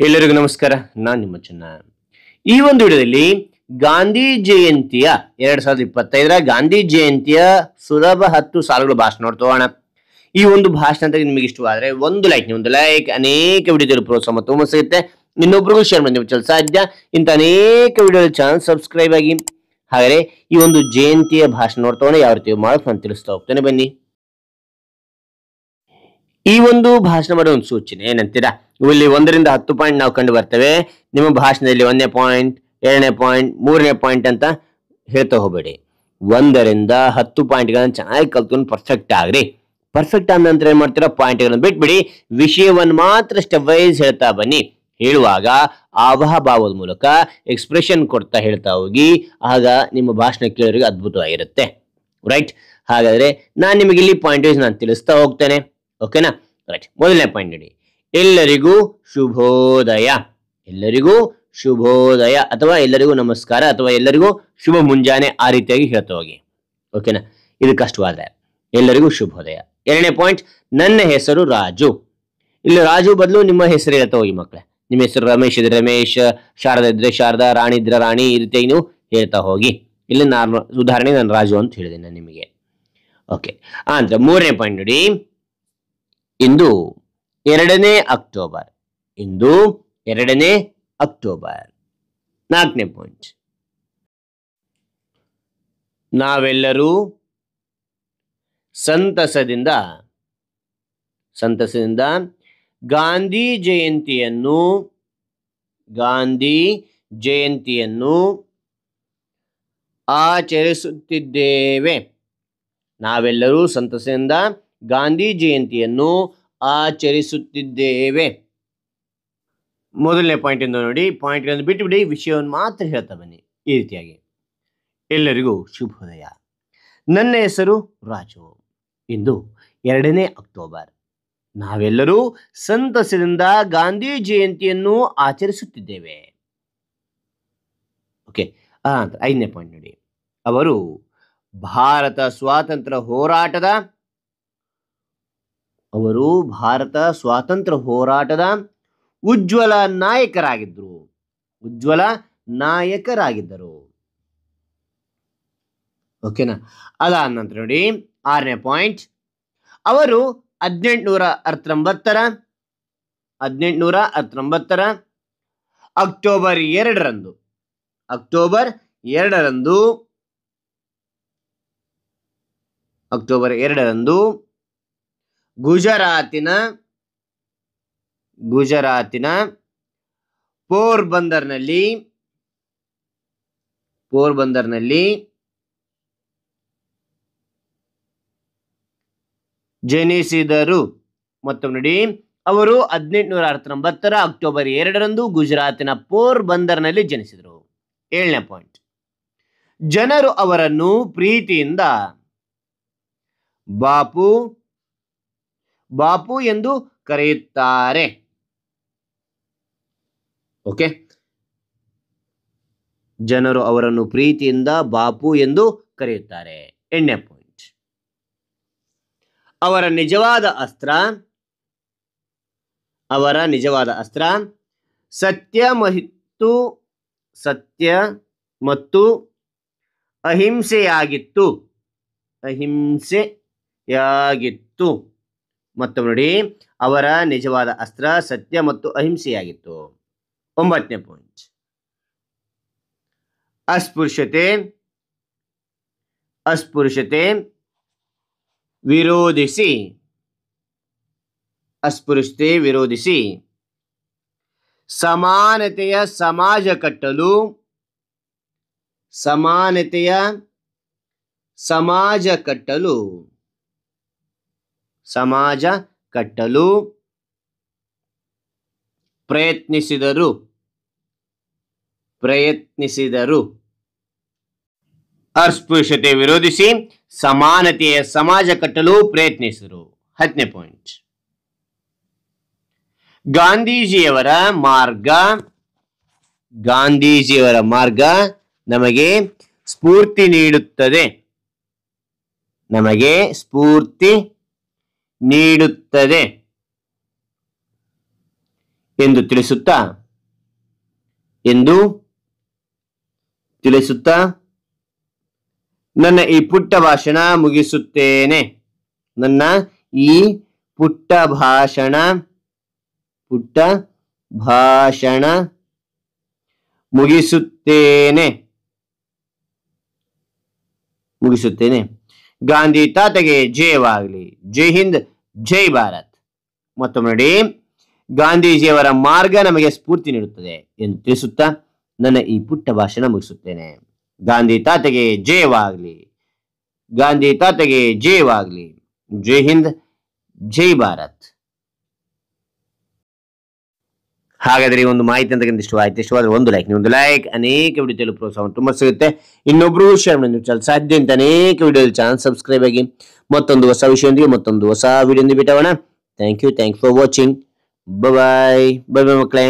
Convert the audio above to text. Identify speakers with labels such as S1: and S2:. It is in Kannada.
S1: ಎಲ್ಲರಿಗೂ ನಮಸ್ಕಾರ. ನಾನು ನಿಮ್ಮ ಚೆನ್ನ. ಈ ಒಂದು ವಿಡಿಯೋದಲ್ಲಿ ಗಾಂಧಿ ಜಯಂತಿಯ 2025ರ ಗಾಂಧಿ ಜಯಂತಿಯ ಸುಲಭ 10 ಸಾಲುಗಳ ಭಾಷಣ ನೋಡ್ತೋಣ. ಈ ಒಂದು ಭಾಷಣ ನಿಮಗೆ ಇಷ್ಟವಾದ್ರೆ ಒಂದು ಲೈಕ್ ಅನೇಕ ವಿಡಿಯೋದಲ್ಲಿ ಪ್ರೋತ್ಸಾಹ ಮತ್ತು ಹುಮ್ಮಸ್ಸು ಸಿಗುತ್ತೆ. ಇನ್ನೊಬ್ರಿಗೂ ಶೇರ್ ಮಾಡಿ ನೀವು ಸಾಧ್ಯ. ಇಂಥ ಅನೇಕ ವಿಡಿಯೋ ಚಾನಲ್ ಸಬ್ಸ್ಕ್ರೈಬ್ ಆಗಿ. ಹಾಗಾದ್ರೆ ಈ ಒಂದು ಜಯಂತಿಯ ಭಾಷಣ ನೋಡ್ತೋಣ. ಯಾವ ರೀತಿ ಮಾಡೋದು ನಾನು ತಿಳಿಸ್ತಾ ಹೋಗ್ತೇನೆ, ಬನ್ನಿ. ಈ ಒಂದು ಭಾಷಣ ಮಾಡೋ ಒಂದು ಸೂಚನೆ ಏನಂತೀರಾ, ಇಲ್ಲಿ 1 ರಿಂದ 10 ಪಾಯಿಂಟ್ ನಾವು ಕಂಡು ಬರ್ತೇವೆ. ನಿಮ್ಮ ಭಾಷಣದಲ್ಲಿ 1ನೇ ಪಾಯಿಂಟ್, 2ನೇ ಪಾಯಿಂಟ್, 3ನೇ ಪಾಯಿಂಟ್ ಅಂತ ಹೇಳ್ತಾ ಹೋಗಬೇಡಿ. 1 ರಿಂದ 10 ಪಾಯಿಂಟ್ಗಳನ್ನ ಚೆನ್ನಾಗಿ ಕಲ್ತ್ಕೊಂಡು ಪರ್ಫೆಕ್ಟ್ ಆಗ್ರಿ. ಪರ್ಫೆಕ್ಟ್ ಆದ ನಂತರ ಏನ್ ಮಾಡ್ತೀರಾ, ಪಾಯಿಂಟ್ಗಳನ್ನ ಬಿಟ್ಬಿಡಿ, ವಿಷಯವನ್ನ ಮಾತ್ರ ಸ್ಟೆಪ್ ವೈಸ್ ಹೇಳ್ತಾ ಬನ್ನಿ. ಹೇಳುವಾಗ ಆವಹಾಭಾವದ ಮೂಲಕ ಎಕ್ಸ್ಪ್ರೆಷನ್ ಕೊಡ್ತಾ ಹೇಳ್ತಾ ಹೋಗಿ. ಆಗ ನಿಮ್ಮ ಭಾಷಣ ಕೇಳೋರಿಗೆ ಅದ್ಭುತವಾಗಿರುತ್ತೆ. ರೈಟ್. ಹಾಗಾದ್ರೆ ನಾನು ನಿಮಗೆ ಇಲ್ಲಿ ಪಾಯಿಂಟ್ ವೈಸ್ ನಾನು ತಿಳಿಸ್ತಾ ಹೋಗ್ತೇನೆ. ಓಕೆನಾ? ರೈಟ್. ಮೊದಲನೇ ಪಾಯಿಂಟ್ ನೋಡಿ, ಎಲ್ಲರಿಗೂ ಶುಭೋದಯ. ಎಲ್ಲರಿಗೂ ಶುಭೋದಯ ಅಥವಾ ಎಲ್ಲರಿಗೂ ನಮಸ್ಕಾರ ಅಥವಾ ಎಲ್ಲರಿಗೂ ಶುಭ ಮುಂಜಾನೆ, ಆ ರೀತಿಯಾಗಿ ಹೇಳ್ತಾ ಹೋಗಿ. ಓಕೆನಾ? ಇದು ಕಷ್ಟವಾದ್ರೆ ಎಲ್ಲರಿಗೂ ಶುಭೋದಯ. 2ನೇ ಪಾಯಿಂಟ್, ನನ್ನ ಹೆಸರು ರಾಜು. ಇಲ್ಲಿ ರಾಜು ಬದಲು ನಿಮ್ಮ ಹೆಸರು ಹೇಳ್ತಾ ಹೋಗಿ ಮಕ್ಕಳೇ. ನಿಮ್ಮ ಹೆಸರು ರಮೇಶ್ ಇದ್ರೆ ರಮೇಶ್, ಶಾರದಾ ಇದ್ರೆ ಶಾರದಾ, ರಾಣಿ ಇದ್ರೆ ರಾಣಿ, ಈ ರೀತಿಯಾಗಿ ನೀವು ಹೇಳ್ತಾ ಹೋಗಿ. ಇಲ್ಲಿ ನಾನು ಉದಾಹರಣೆಗೆ ನಾನು ರಾಜು ಅಂತ ಹೇಳಿದೆ ನಾನು ನಿಮಗೆ. ಓಕೆ. ಅಂದ್ರೆ 3ನೇ ಪಾಯಿಂಟ್ ನೋಡಿ, ಇಂದು 2ನೇ ಅಕ್ಟೋಬರ್. ಇಂದು 2ನೇ ಅಕ್ಟೋಬರ್. 4ನೇ ಪಾಯಿಂಟ್, ನಾವೆಲ್ಲರೂ ಸಂತಸದಿಂದ ಗಾಂಧಿ ಜಯಂತಿಯನ್ನು ಆಚರಿಸುತ್ತಿದ್ದೇವೆ. ನಾವೆಲ್ಲರೂ ಸಂತಸದಿಂದ ಗಾಂಧಿ ಜಯಂತಿಯನ್ನು ಆಚರಿಸುತ್ತಿದ್ದೇವೆ. ಮೊದಲನೇ ಪಾಯಿಂಟ್ ಇಂದ ನೋಡಿ, ಪಾಯಿಂಟ್ಗಳನ್ನು ಬಿಟ್ಟುಬಿಡಿ, ವಿಷಯವನ್ನು ಮಾತ್ರ ಹೇಳ್ತಾ ಬನ್ನಿ. ಈ ರೀತಿಯಾಗಿ ಎಲ್ಲರಿಗೂ ಶುಭೋದಯ. ನನ್ನ ಹೆಸರು ರಾಜು. ಇಂದು 2ನೇ ಅಕ್ಟೋಬರ್. ನಾವೆಲ್ಲರೂ ಸಂತಸದಿಂದ ಗಾಂಧಿ ಜಯಂತಿಯನ್ನು ಆಚರಿಸುತ್ತಿದ್ದೇವೆ. ಓಕೆ. 5ನೇ ಪಾಯಿಂಟ್ ನೋಡಿ, ಅವರು ಭಾರತ ಸ್ವಾತಂತ್ರ್ಯ ಹೋರಾಟದ ಉಜ್ವಲ ನಾಯಕರಾಗಿದ್ದರು. ಓಕೆನಾ? ಅದಾದ ನಂತರ ನೋಡಿ, 6ನೇ ಪಾಯಿಂಟ್, ಅವರು 1819ರ ಅಕ್ಟೋಬರ್ 2ರಂದು ಗುಜರಾತಿನ ಪೋರ್ಬಂದರ್ನಲ್ಲಿ ಜನಿಸಿದರು. ಮತ್ತೊಮ್ಮೆ ನೋಡಿ, ಅವರು 1819ರ ಅಕ್ಟೋಬರ್ 2ರಂದು ಗುಜರಾತಿನ ಪೋರ್ಬಂದರ್ನಲ್ಲಿ ಜನಿಸಿದರು. 7ನೇ ಪಾಯಿಂಟ್, ಜನರು ಅವರನ್ನು ಪ್ರೀತಿಯಿಂದ ಬಾಪು ಎಂದು ಕರೆಯುತ್ತಾರೆ. ಓಕೆ. ಜನರು ಅವರನ್ನು ಪ್ರೀತಿಯಿಂದ ಬಾಪು ಎಂದು ಕರೆಯುತ್ತಾರೆ. 8ನೇ ಪಾಯಿಂಟ್, ಅವರ ನಿಜವಾದ ಅಸ್ತ್ರ ಸತ್ಯ ಮತ್ತು ಅಹಿಂಸೆಯಾಗಿತ್ತು. ಮತ್ತೊಮ್ಮೆ ನೋಡಿ, ಅವರ ನಿಜವಾದ ಅಸ್ತ್ರ ಸತ್ಯ ಮತ್ತು ಅಹಿಂಸೆಯಾಗಿತ್ತು. 9ನೇ ಪಾಯಿಂಟ್, ಅಸ್ಪೃಶ್ಯತೆ ವಿರೋಧಿಸಿ ಸಮಾನತೆಯ ಸಮಾಜ ಕಟ್ಟಲು ಪ್ರಯತ್ನಿಸಿದರು. ಅಸ್ಪೃಶ್ಯತೆ ವಿರೋಧಿಸಿ ಸಮಾನತೆಯ ಸಮಾಜ ಕಟ್ಟಲು ಪ್ರಯತ್ನಿಸಿದರು. 10ನೇ ಪಾಯಿಂಟ್, ಗಾಂಧೀಜಿಯವರ ಮಾರ್ಗ ನಮಗೆ ಸ್ಫೂರ್ತಿ ನೀಡುತ್ತದೆ. ಎಂದು ತಿಳಿಸುತ್ತಾ ನನ್ನ ಈ ಪುಟ್ಟ ಭಾಷಣ ಮುಗಿಸುತ್ತೇನೆ. ನನ್ನ ಈ ಪುಟ್ಟ ಭಾಷಣ ಮುಗಿಸುತ್ತೇನೆ. ಗಾಂಧಿ ತಾತಗೆ ಜಯವಾಗಲಿ. ಜೈ ಹಿಂದ್, ಜೈ ಭಾರತ್. ಮತ್ತೊಮ್ಮೆ ನೋಡಿ, ಗಾಂಧೀಜಿಯವರ ಮಾರ್ಗ ನಮಗೆ ಸ್ಫೂರ್ತಿ ನೀಡುತ್ತದೆ ಎಂದು ತಿಳಿಸುತ್ತಾ ನನ್ನ ಈ ಪುಟ್ಟ ಭಾಷಣ ಮುಗಿಸುತ್ತೇನೆ. ಗಾಂಧಿ ತಾತಗೆ ಜಯವಾಗಲಿ. ಜೈ ಹಿಂದ್, ಜೈ ಭಾರತ್. ಹಾಗಾದ್ರೆ ಒಂದು ಮಾಹಿತಿ ಅಂತ ಇಷ್ಟವಾದ್ರೆ ಒಂದು ಲೈಕ್ ಅನೇಕ ವಿಡಿಯೋದಲ್ಲಿ ಪ್ರೋತ್ಸಾಹ ತುಂಬ ಸಿಗುತ್ತೆ. ಇನ್ನೊಬ್ರು ಶೇರ್ ಮಾಡಿ ಸಾಧ್ಯ ಅಂತ ಅನೇಕ ವಿಡಿಯೋ ಚಾನಲ್ ಸಬ್ಸ್ಕ್ರೈಬ್ ಆಗಿ ಮತ್ತೊಂದು ಹೊಸ ವಿಷಯದೊಂದಿಗೆ ಮತ್ತೊಂದು ಹೊಸ ವಿಡಿಯೋದಿಂದ ಭೇಟಿಯಾಗೋಣ. Thank you for watching. Bye ಮಕ್ಕಳೇ.